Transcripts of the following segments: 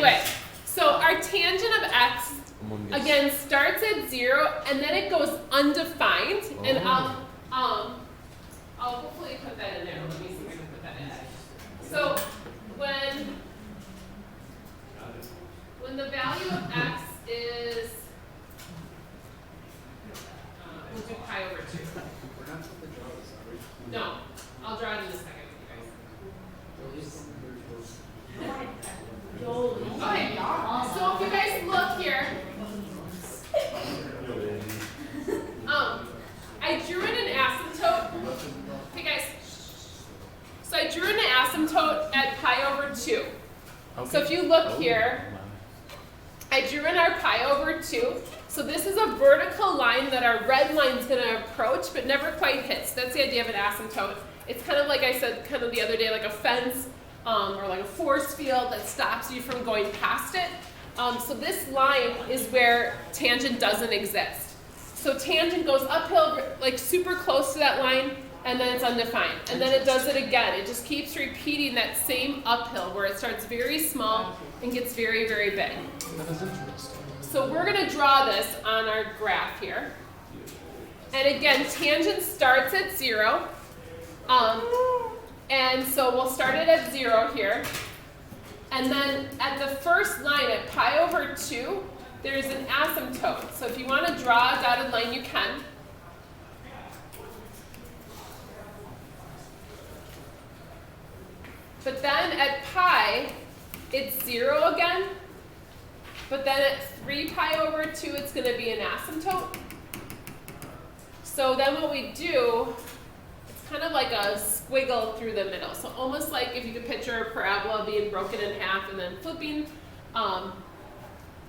Anyway, so our tangent of x, again, starts at 0, and then it goes undefined, and I'll hopefully put that in there. Let me see if I can put that in. So when the value of x is, we'll do pi over 2. We're not supposed to draw this, are we? No, I'll draw it in a second with you guys. Okay, so if you guys look here, I drew in an asymptote. Hey guys, so I drew in an asymptote at pi over 2. Okay. So if you look here, I drew in our pi over 2. So this is a vertical line that our red line is going to approach, but never quite hits. That's the idea of an asymptote. It's kind of like I said kind of the other day, like a fence or like a force field that stops you from going past it. So this line is where tangent doesn't exist. So tangent goes uphill, like super close to that line, and then it's undefined. And then it does it again. It just keeps repeating that same uphill where it starts very small and gets very, very big. That is interesting. So we're going to draw this on our graph here. And again, tangent starts at 0. And so we'll start it at 0 here. And then at the first line, at pi over 2, there's an asymptote. So if you want to draw a dotted line, you can. But then at pi, it's 0 again. But then at 3 pi over 2, it's going to be an asymptote. So then what we do, it's kind of like a squiggle through the middle. So almost like if you could picture a parabola being broken in half and then flipping.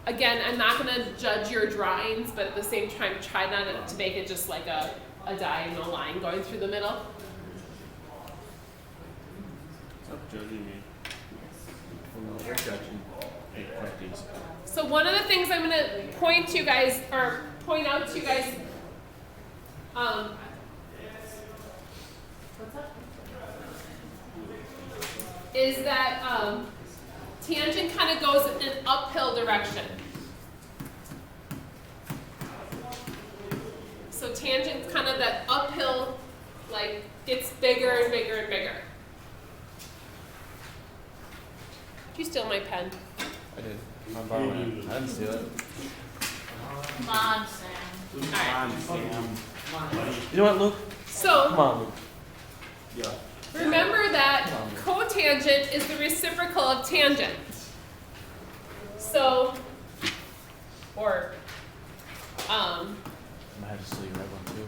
Again, I'm not going to judge your drawings, but at the same time, try not to make it just like a diagonal line going through the middle. Stop judging me. We're judging. So one of the things I'm going to point to you guys, or point out to you guys, what's up? Is that tangent kind of goes in an uphill direction. So tangent's kind of that uphill, like gets bigger and bigger and bigger. Did you steal my pen? I did. I'm borrowing it. I didn't steal it. Come on, Sam. Come on, Sam. You know what, Luke? So, come on, Luke. Yeah. Remember that cotangent is the reciprocal of tangent. So, or, I might have to steal your red one too.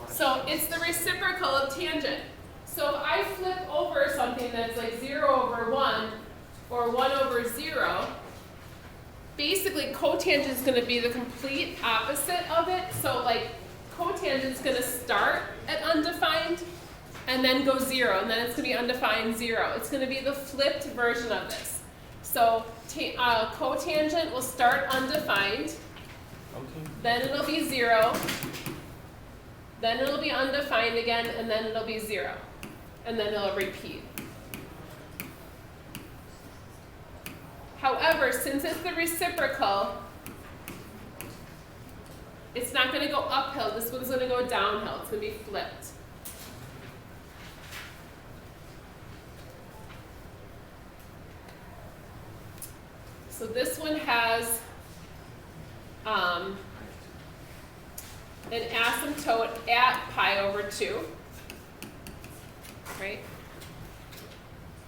so it's the reciprocal of tangent. So if I flip over something that's like 0 over 1 or 1 over 0, basically cotangent is going to be the complete opposite of it. So like cotangent is going to start at undefined and then go 0, and then it's going to be undefined 0. It's going to be the flipped version of this. So cotangent will start undefined, Okay. then it'll be 0, then it'll be undefined again, and then it'll be 0. And then it'll repeat. However, since it's the reciprocal, it's not going to go uphill. This one's going to go downhill. It's going to be flipped. So this one has an asymptote at pi over 2. Right?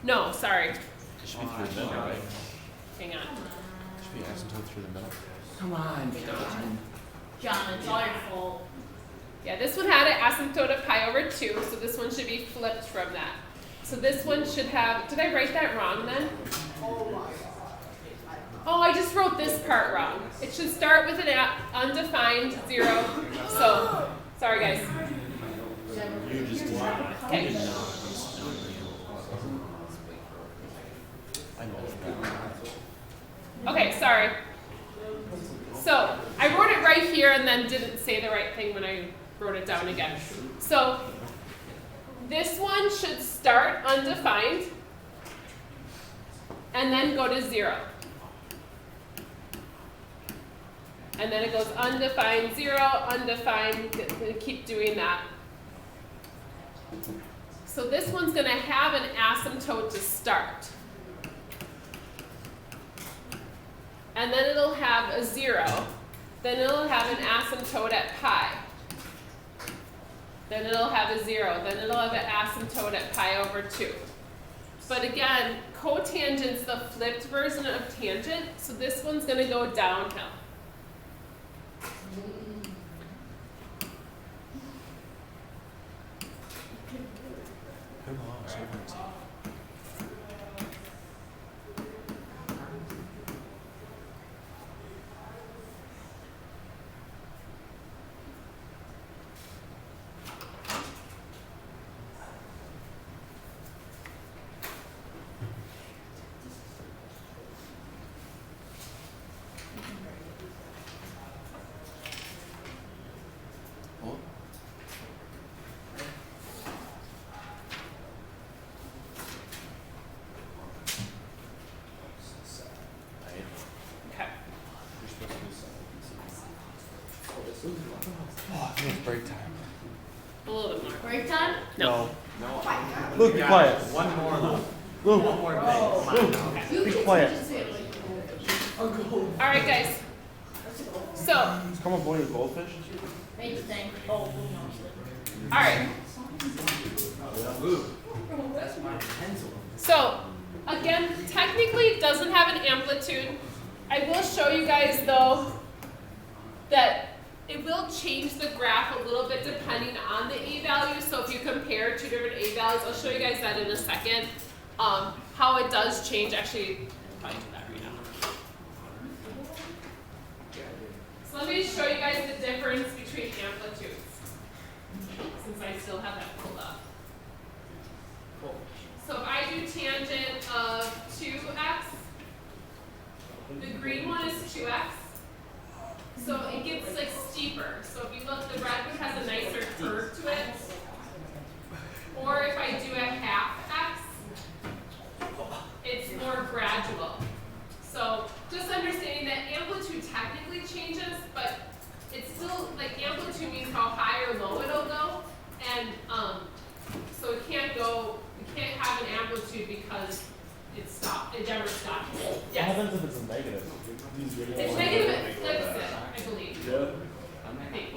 No, sorry. It should be through the middle, right? Hang on. It should be asymptote through the middle. Come on, John. John, it's all your fault. Yeah, this one had an asymptote of pi over 2, so this one should be flipped from that. So this one should have, did I write that wrong then? Oh, I just wrote this part wrong. It should start with an undefined 0. So, sorry guys. You just did. Okay. You did not. I know that. Okay, sorry. So, I wrote it right here and then didn't say the right thing when I wrote it down again. So this one should start undefined and then go to 0. And then it goes undefined, 0, undefined, keep doing that. So this one's going to have an asymptote to start. And then it'll have a 0. Then it'll have an asymptote at pi. Then it'll have a 0. Then it'll have an asymptote at pi over 2. But again, cotangent's the flipped version of tangent, so this one's going to go downhill. Oh, I think it's break time. A little bit more. Break time? No. Luke, be quiet. One more left. Luke, One more thing. Come on now. be quiet. All right, guys. So, Come on, boy, you goldfish. Make the thing. Oh, no. all right. That's my pencil. So, again, technically it doesn't have an amplitude. I will show you guys, though, that it will change the graph a little bit depending on the A value. So if you compare two different A values, I'll show you guys that in a second. How it does change. Actually, I'll probably do that right now. So let me show you guys the difference between amplitudes, since I still have that pulled up. So if I do tangent of 2x, the green one is 2x. So it gets like steeper. So if you look, the red one has a nicer curve to it. Or if I do a half x, it's more gradual. So just understanding that amplitude technically changes, but it's still, like, amplitude means how high or low it'll go. And so it can't go, you can't have an amplitude because it stopped, it never stops. What Yes. happens if it's a negative? It's negative, it flips it, I believe. Yeah. I think.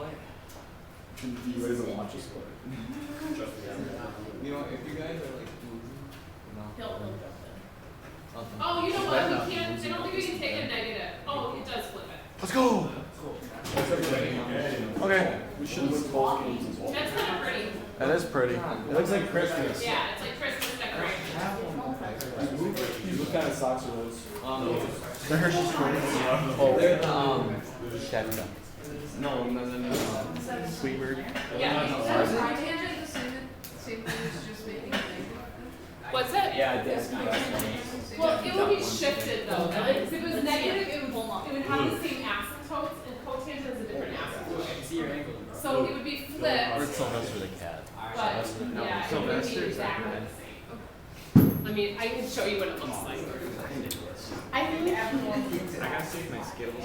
Do you guys watch this one? You know, if you guys are like, He'll jump in. Oh, you know what? We can't. I don't think we can take a negative. Oh, it does flip it. Let's go. Okay. we should win both games as well. That's kind of pretty. That is pretty. It looks like Christmas. Yeah, it's like Christmas decoration. What kind of socks are those? The Hershey's Christmas. Oh, They're the, Chef. no. Sweet bird. Yeah. What's it? Yeah, this. Well, it would be shifted though. Like, if it was negative, it would have the same asymptotes, and cotangent is a different asymptote. See your angle. So it would be flipped, Or Sylvester the cat. but yeah, it would be exactly the same. I mean, I can show you what it looks like. I think I gotta save my skills.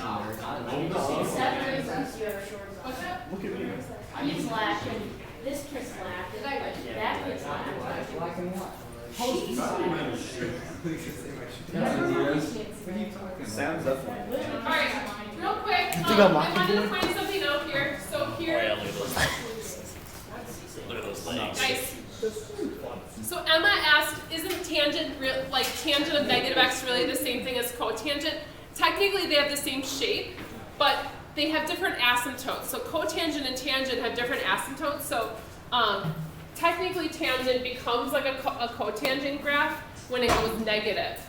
seven reasons you're short. What's that? Look at me. He's laughing. This kid's laughing. That kid's laughing. Black and white. She's laughing. Sam's definitely. All right, real quick, think I I'm wanted to point something out here. So here, look at those legs. Look at those legs. guys. So Emma asked, isn't tangent like tangent of negative x really the same thing as cotangent? Technically, they have the same shape, but they have different asymptotes. So cotangent and tangent have different asymptotes. So technically, tangent becomes like a cotangent graph when it goes negative,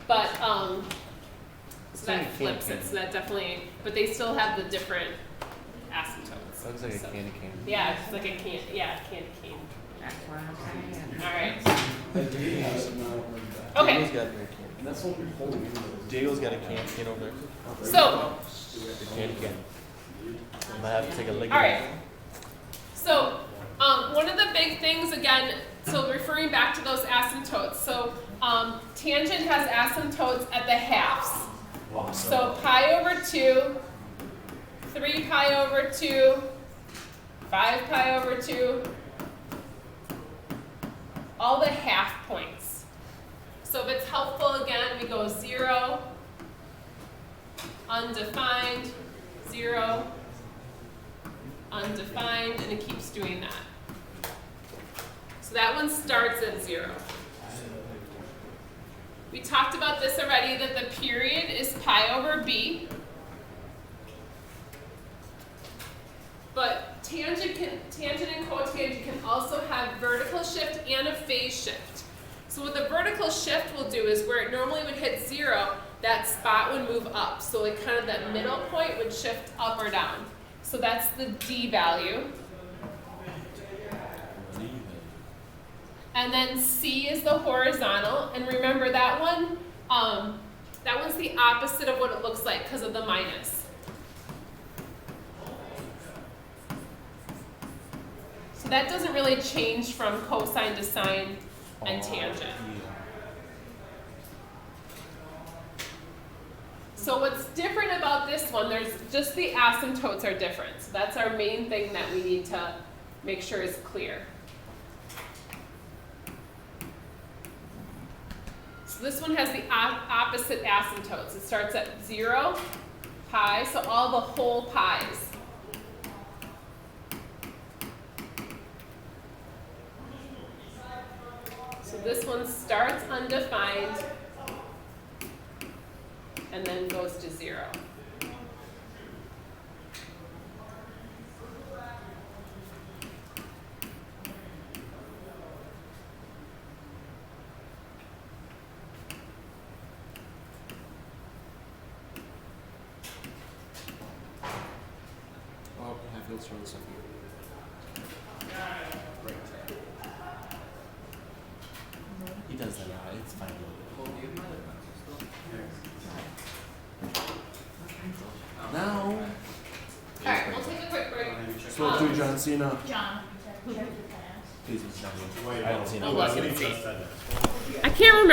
but so that flips it. So that definitely, but they still have the different asymptotes. Looks like a So- candy cane. Yeah, it's like a candy cane. All right. Okay. Diego's got a candy cane. That's what we're holding. Diego's got a candy cane over there. So, Candy cane. I'm gonna have to take a lick. all right. So one of the big things, again, so referring back to those asymptotes. So tangent has asymptotes at the halves. Awesome. So pi over 2, 3 pi over 2, 5 pi over 2, all the half points. So if it's helpful, again, we go 0, undefined, 0, undefined, and it keeps doing that. So that one starts at 0. We talked about this already, that the period is pi over b. But tangent and cotangent can also have vertical shift and a phase shift. So what the vertical shift will do is where it normally would hit 0, that spot would move up. So like kind of that middle point would shift up or down. So that's the D value. And then C is the horizontal. And remember that one, that one's the opposite of what it looks like because of the minus. So that doesn't really change from cosine to sine and tangent. So what's different about this one, there's just the asymptotes are different. So that's our main thing that we need to make sure is clear. So this one has the opposite asymptotes. It starts at 0, pi, so all the whole pi's. So this one starts undefined and then goes to 0. Oh, Hatfield's throwing something. He does that. It's fine. Now. All right, we'll take a quick break. So do John Cena. John. Please, Mr. John. I don't see Oh, no. I can't remember.